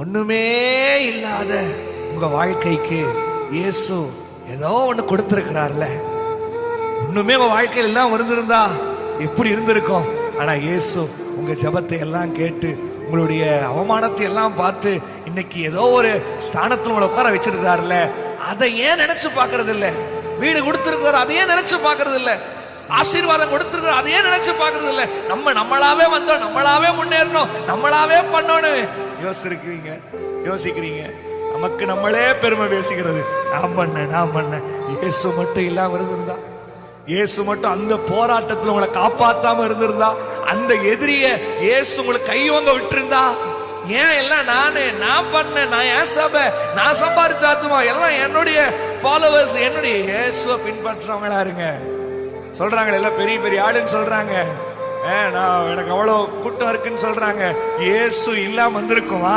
ஒண்ணுமே இல்லாத உங்க வாழ்க்கைக்கு இயேசு ஏதோ ஒண்ணு கொடுத்திருக்கிறார்ல. ஒண்ணுமே உங்க வாழ்க்கையில் எல்லாம் இருந்திருந்தா எப்படி இருந்திருக்கும்? ஆனா இயேசு உங்க ஜெபத்தை எல்லாம் கேட்டு உங்களுடைய அவமானத்தை எல்லாம் பார்த்து இன்னைக்கு ஏதோ ஒரு ஸ்தானத்துல உங்களை உட்கார வச்சிருக்காருல்ல. அதை ஏன் நினைச்சு பாக்குறது இல்ல? வீடு கொடுத்திருக்கிறார், அதையே நினைச்சு பாக்குறது இல்ல. ஆசீர்வாதம் கொடுத்திருக்கிறோம், அதையே நினைச்சு பாக்குறது இல்ல. நம்மளாவே வந்தோம், நம்மளாவே முன்னேறணும், நம்மளாவே பண்ணணும் யோசிக்கிறீங்க. நமக்கு நம்மளே பெருமை பேசிக்கிறது. நான் பண்ண இயேசு மட்டும் இல்லாம இருந்திருந்தா, இயேசு மட்டும் அந்த போராட்டத்தில் உங்களை காப்பாத்தாம இருந்திருந்தா, அந்த எதிரிய இயேசு உங்களுக்கு கையோங்க விட்டுருந்தா, ஏன் எல்லாம் நான் பண்ணேன், நான் ஏன் சபை, நான் சம்பாதிச்சாத்துமா, எல்லாம் என்னுடைய ஃபாலோவர்ஸ், என்னுடைய இயேசுவை பின்பற்றவங்களா இருங்க. சொல்றாங்க எல்லாம் பெரிய பெரிய ஆளுன்னு சொல்றாங்க. நான் எனக்கு அவ்வளவு கூட்டம் இருக்குன்னு சொல்றாங்க. இயேசு இல்லாம வந்திருக்குமா?